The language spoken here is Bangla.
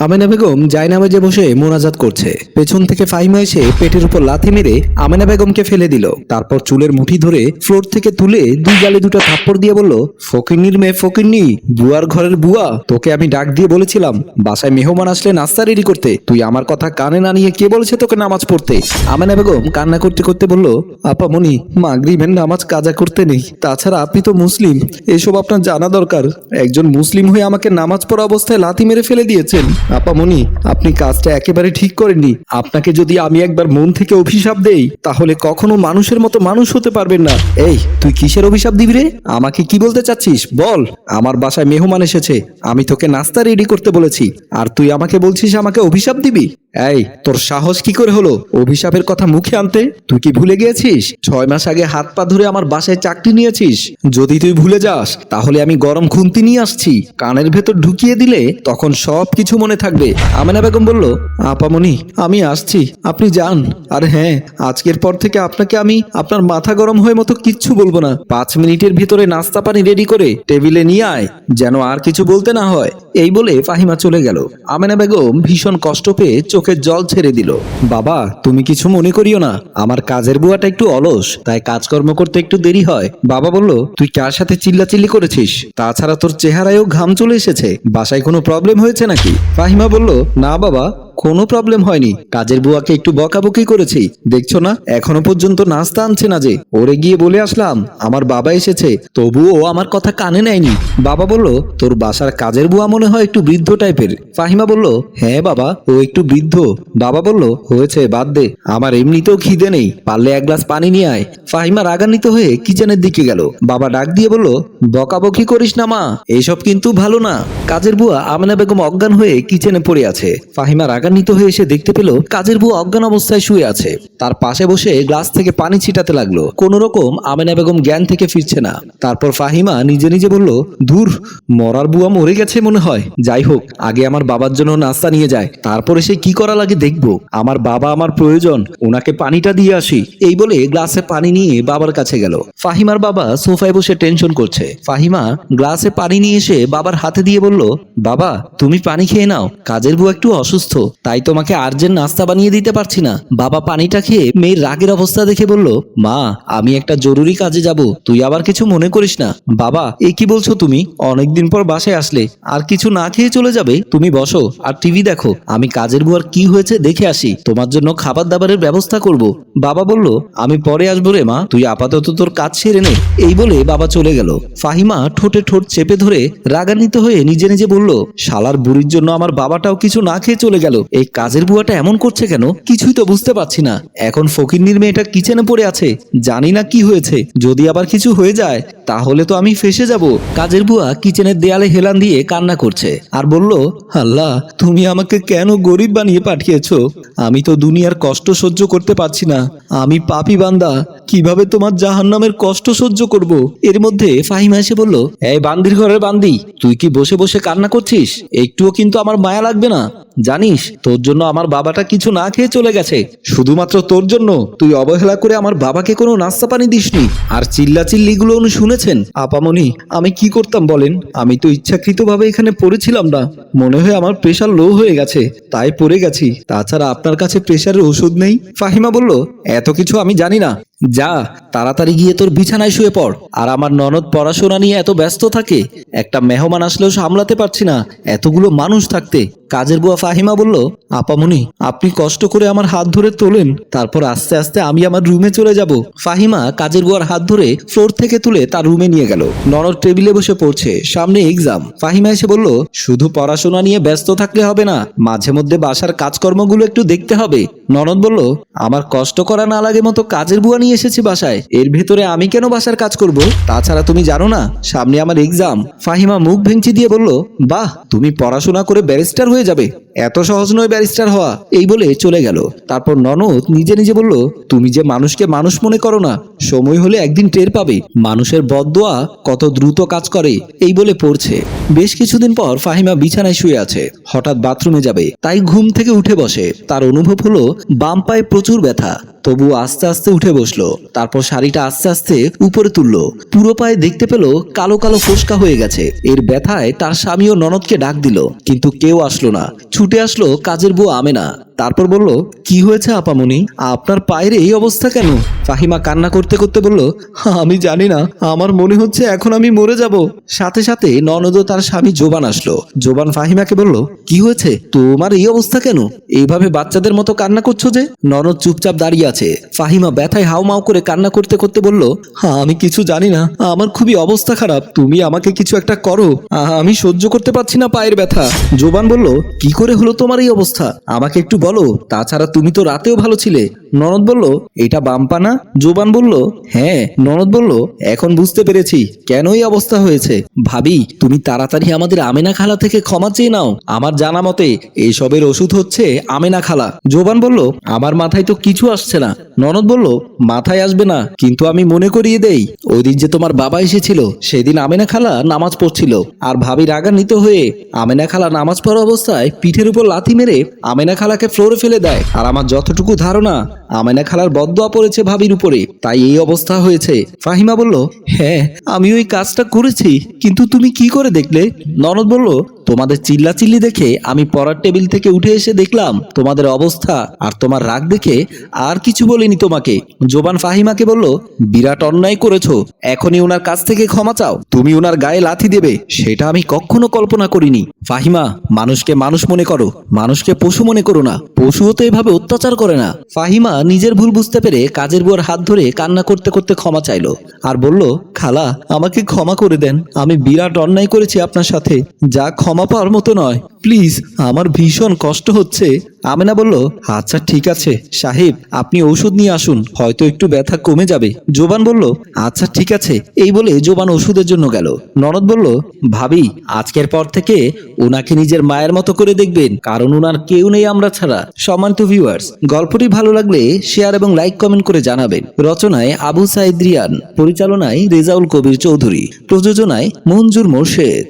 আমেনা বেগম জায়নামাজে বসে মোনাজাত করছে। পেছন থেকে ফাহিমা এসে পেটের উপর লাথি মেরে আমেনা বেগমকে ফেলে দিল। তারপর চুলের মুঠি ধরে ফ্লোর থেকে তুলে দুই গালে দুটো থাপ্পড় দিয়ে বলল, ফকিন্নির মেয়ে ফকিন্নি, বুয়ার ঘরের বুয়া, তোকে আমি ডাক দিয়ে বলেছিলাম বাসায় মেহমান আসলে নাস্তা রেডি করতে, তুই আমার কথা কানে না নিয়ে কে বলেছে তোকে নামাজ পড়তে? আমেনা বেগম কান্না করতে করতে বলল, আপা মনি, মাগরিবের নামাজ কাজা করতে নেই, তাছাড়া আপনি তো মুসলিম, এসব আপনার জানা দরকার। একজন মুসলিম হয়ে আমাকে নামাজ পড়া অবস্থায় লাথি মেরে ফেলে দিয়েছেন। আপামনি, আপনি কাজটা একেবারে ঠিক করেননি। আপনাকে যদি আমি একবার মন থেকে অভিশাপ দেই তাহলে কখনো মানুষের মতো মানুষ হতে পারবেন না। এই, তুই কিসের অভিশাপ দিবি রে? আমাকে কি বলতে চাচ্ছিস বল। আমার বাসায় মেহমান এসেছে, আমি তোকে নাস্তা রেডি করতে বলেছি, আর তুই আমাকে বলছিস আমাকে অভিশাপ দিবি? এই, তোর সাহস কি করে হলো অভিশাপের কথা মুখে আনতে? তুই কি ভুলে গিয়েছিস 6 মাস আগে হাত পা ধরে আমার বাসায় চাকরি নিয়েছিস? যদি তুই ভুলে যাস তাহলে আমি গরম খুন্তি নিয়ে আসছি, কানের ভেতর ঢুকিয়ে দিলে তখন সব কিছু মনে থাকবে। আমেনা বেগম বলল, আপামনি আমি আসছি, আপনি যান। আর হ্যাঁ, আজকের পর থেকে আপনাকে আমি আপনার মাথা গরম হয়ে মতো কিচ্ছু বলবো না। 5 মিনিটের ভিতরে নাস্তা পানি রেডি করে টেবিলে নিয়ে আয়, যেন আর কিছু বলতে না হয়। এই বলে ফাহিমা চলে গেল। আমেনা বেগম ভীষণ কষ্ট পেয়ে চোখের জল ছেড়ে দিল। বাবা, তুমি কিছু মনে করিও না, আমার কাজের বুয়াটা একটু অলস, তাই কাজকর্ম করতে একটু দেরি হয়। বাবা বলল, তুই কার সাথে চিল্লাচিল্লি করেছিস? তাছাড়া তোর চেহারায়ও ঘাম চলে এসেছে, বাসায় কোনো প্রবলেম হয়েছে নাকি? ফাহিমা বলল, না বাবা, কোনো প্রবলেম হয়নি, কাজের বুয়াকে একটু বকাবকি করেছি, দেখছো না এখনো পর্যন্ত নাস্তা আনছে না যে। ওরে গিয়ে বলে আসলাম আমার বাবা এসেছে, তবুও আমার কথা কানে নেয়নি। বাবা বলল, তোর বাসার কাজের বুয়া মনে হয় একটু বৃদ্ধ টাইপের। ফাহিমা বলল, হ্যাঁ বাবা, ও একটু বৃদ্ধ। বাবা বলল, হয়েছে, বাদ দে, আমার এমনিতেও খিদে নেই, পারলে 1 গ্লাস পানি নিয়ে আয়। ফাহিমা রাগান্বিত হয়ে কিচেনের দিকে গেল। বাবা ডাক দিয়ে বলল, বকাবকি করিস না মা, এসব কিন্তু ভালো না। কাজের বুয়া আমেনা বেগম অজ্ঞান হয়ে কিচেনে পড়ে আছে। ফাহিমা রাগান্বিত হয়ে এসে দেখতে পেল কাজের বুয়া অজ্ঞান অবস্থায় শুয়ে আছে। তার পাশে বসে গ্লাস থেকে পানি ছিটাতে লাগলো। কোন রকম আমেনা বেগম জ্ঞান থেকে ফিরছে না। তারপর ফাহিমা নিজে নিজে বলল, ধুর, মরার বুয়া মরে গেছে মনে হয়। যাই হোক, আগে আমার বাবার জন্য নাস্তা নিয়ে যায়, তারপরে সে কি করা লাগে দেখবো। আমার বাবা আমার প্রয়োজন, ওনাকে পানিটা দিয়ে আসি। এই বলে গ্লাসে পানি নিয়ে বাবার কাছে গেল। ফাহিমার বাবা সোফায় বসে টেনশন করছে। ফাহিমা গ্লাসে পানি নিয়ে এসে বাবার হাতে দিয়ে বলল, বাবা তুমি পানি খেয়ে নাও, কাজের বুয়া একটু অসুস্থ, তাই তোমাকে আর্জেন্ট নাস্তা বানিয়ে দিতে পারছি না। বাবা পানিটা খেয়ে মেয়ের রাগের অবস্থা দেখে বলল, মা আমি একটা জরুরি কাজে যাব, তুই আবার কিছু মনে করিস না। বাবা, এ কি বলছো তুমি? অনেকদিন পর বাসায় আসলে আর কিছু না খেয়ে চলে যাবে? তুমি বসো আর টিভি দেখো, আমি কাজের বুয়ার কি হয়েছে দেখে আসি, তোমার জন্য খাবার দাবারের ব্যবস্থা করব। বাবা বলল, আমি পরে আসবো রে মা, তুই আপাতত তোর কাজ সেরে নে। এই বলে বাবা চলে গেল। ফাহিমা ঠোঁটে ঠোঁট চেপে ধরে রাগান্বিত হয়ে নিজে নিজে বলল, শালার বুড়ির জন্য আমার বাবাটাও কিছু না খেয়ে চলে গেল। এই কাজের বুয়াটা এমন করছে কেন, কিছুই তো বুঝতে পারছি না। এখন ফকিন্নির মেয়েটা কিচেনে পড়ে আছে, জানি না কি হয়েছে, যদি আবার কিছু হয়ে যায় তাহলে তো আমি ফেসে যাব। কাজের বুয়া কিচেনের দেয়ালে হেলান দিয়ে কান্না করছে আর বলল, আল্লাহ তুমি আমাকে কেন গরিব বানিয়ে পাঠিয়েছো? আমি তো দুনিয়ার কষ্ট সহ্য করতে পারছি না, আমি পাপী বান্দা, কিভাবে তোমার জাহান্নামের কষ্ট সহ্য করব? এর মধ্যে ফাহিমা এসে বলল, এই বান্দির ঘরের বান্দি, তুই কি বসে বসে কান্না করছিস? একটুও কিন্তু আমার মায়া লাগবে না? জানিস তোর জন্য আমার বাবাটা কিছু না খেয়ে চলে গেছে, শুধুমাত্র তোর জন্য। তুই অবহেলা করে আমার বাবাকে কোনো নাস্তা পানি দিসনি, আর চিল্লাচিল্লিগুলো উনি শুনেছেন। আপামনি, আমি কি করতাম বলেন? আমি তো ইচ্ছাকৃতভাবে এখানে পড়েছিলাম না, মনে হয় আমার প্রেশার লো হয়ে গেছে তাই পড়ে গেছি, তাছাড়া আপনার কাছে প্রেশারের ওষুধ নেই। ফাহিমা বলল, এত কিছু আমি জানি না, যা তাড়াতাড়ি গিয়ে তোর বিছানায় শুয়ে পড়। আর আমার ননদ পড়াশোনা নিয়ে এত ব্যস্ত থাকে, একটা মেহমান আসলেও সামলাতে পারছি না এতগুলো মানুষ থাকতে। কাজের বুয়া ফাহিমা বলল, আপামনি আপনি কষ্ট করে আমার হাত ধরে তোলেন, তারপর আস্তে আস্তে আমি আমার রুমে চলে যাব। ফাহিমা কাজের বুয়ার হাত ধরে ফ্লোর থেকে তুলে তার রুমে নিয়ে গেল। ননদ টেবিলে বসে পড়ছে, সামনে এক্সাম। ফাহিমা এসে বলল, শুধু পড়াশোনা নিয়ে ব্যস্ত থাকলে হবে না, মাঝে মধ্যে বাসার কাজকর্মগুলো একটু দেখতে হবে। ননদ বলল, আমার কষ্ট করা না লাগে মতো কাজের বুয়া নিয়ে এসেছি বাসায়, এর ভেতরে আমি কেন বাসার কাজ করব? তাছাড়া তুমি জানো না সামনে আমার এক্সাম। ফাহিমা মুখ ভেঙচি দিয়ে বলল, বাহ, তুমি পড়াশোনা করে ব্যারিস্টার হয়ে যাবে, এত সহজ নয় ব্যারিস্টার হওয়া। এই বলে চলে গেল। তারপর ননদ নিজে নিজে বলল, তুমি যে মানুষকে মানুষ মনে করো না, সময় হলে একদিন টের পাবে মানুষের বদদোয়া কত দ্রুত কাজ করে। এই বলে পড়ছে। বেশ কিছুদিন পর ফাহিমা বিছানায় শুয়ে আছে, হঠাৎ বাথরুমে যাবে, তাই ঘুম থেকে উঠে বসে। তার অনুভব হলো বাম পায়ে প্রচুর ব্যথা, তবু আস্তে আস্তে উঠে বসলো। তারপর শাড়িটা আস্তে আস্তে উপরে তুললো। পুরো পায়ে দেখতে পেল কালো কালো ফোস্কা হয়ে গেছে। এর ব্যথায় তার স্বামী ও ননদকে ডাক দিল, কিন্তু কেউ আসলো না। ছুটে আসলো কাজের বউ আমেনা। তারপর বলল, কি হয়েছে আপামনি, আপনার পায়ের এই অবস্থা কেন? ফাহিমা কান্না করতে করতে বলল, আমি জানি না, আমার মনে হচ্ছে এখন আমি মরে যাব। সাথে সাথে ননদ ও তার স্বামী জোবান আসলো। জোবান ফাহিমাকে বলল, কি হয়েছে, তোমার এই অবস্থা কেন? এইভাবে বাচ্চাদের মতো কান্না করছো যে? ননদ চুপচাপ দাঁড়িয়ে আছে। ফাহিমা ব্যথায় হাউমাউ করে কান্না করতে করতে বলল, আমি কিছু জানি না, আমার খুবই অবস্থা খারাপ, তুমি আমাকে কিছু একটা করো, আমি সহ্য করতে পারছি না পায়ের ব্যথা। জোবান বলল, কি করে হলো তোমার এই অবস্থা, আমাকে একটু বলো, তাছাড়া তুমি তো রাতেও ভালো ছিলে। ননদ বলল, এটা বাম্পা না? জোবান বলল, হ্যাঁ। ননদ বলল, এখন বুঝতে পেরেছি কেন এই অবস্থা হয়েছে। ভাবি, তুমি তাড়াতাড়ি আমাদের আমেনা খালা থেকে ক্ষমা চেয়ে নাও, আমার জানা মতে এইসবের ওষুধ হচ্ছে আমেনা খালা। জোবান বলল, আমার মাথায় তো কিছু আসছে না। ননদ বলল, মাথায় আসবে না, কিন্তু আমি মনে করিয়ে দেই, ওই দিন যে তোমার বাবা এসেছিল সেদিন আমেনা খালা নামাজ পড়ছিল, আর ভাবি রাগান্বিত হয়ে আমেনা খালা নামাজ পড়া অবস্থায় পিঠের উপর লাথি মেরে আমেনা খালাকে ফ্লোরে ফেলে দেয়। আর আমার যতটুকু ধারণা, আমেনা খালার বদদোয়া পড়েছে ভাবির উপরে, তাই এই অবস্থা হয়েছে। ফাহিমা বলল, হ্যাঁ, আমি ওই কাজটা করেছি, কিন্তু তুমি কি করে দেখলে? ননদ বলল, তোমাদের চিল্লাচিল্লি দেখে আমি পড়ার টেবিল থেকে উঠে এসে দেখলাম তোমাদের অবস্থা, আর তোমার রাগ দেখে আর কিছু বলিনি তোমাকে। জোবান ফাহিমাকে বলল, বিরাট অন্যায় করেছো, এখনই ওনার কাছ থেকে ক্ষমা চাও। তুমি ওনার গায়ে লাথি দেবে সেটা আমি কখনো কল্পনা করিনি। ফাহিমা, মানুষকে মানুষ মনে করো, মানুষকে পশু মনে করো না, পশুও তো এভাবে অত্যাচার করে না। ফাহিমা নিজের ভুল বুঝতে পেরে কাজের বুয়ার হাত ধরে কান্না করতে করতে ক্ষমা চাইলো, আর বলল, খালা, আমাকে ক্ষমা করে দেন, আমি বিরাট অন্যায় করেছি আপনার সাথে, যা ক্ষমা পাওয়ার মতো নয়, প্লিজ, আমার ভীষণ কষ্ট হচ্ছে। আমেনা বলল, আচ্ছা ঠিক আছে সাহেব, আপনি ঔষধ নিয়ে আসুন, হয়তো একটু ব্যথা কমে যাবে। জোবান বলল, আচ্ছা ঠিক আছে। এই বলে জোবান ওষুধের জন্য গেল। ননদ বলল, ভাবি, আজকের পর থেকে ওনাকে নিজের মায়ের মতো করে দেখবেন, কারণ ওনার কেউ নেই আমরা ছাড়া। সম্মানিত ভিউয়ার্স, গল্পটি ভালো লাগলে শেয়ার এবং লাইক কমেন্ট করে জানাবেন। রচনায় আবু সাইদ রিয়ান, পরিচালনায় রেজাউল কবির চৌধুরী, প্রযোজনায় মঞ্জুর মোর্শেদ।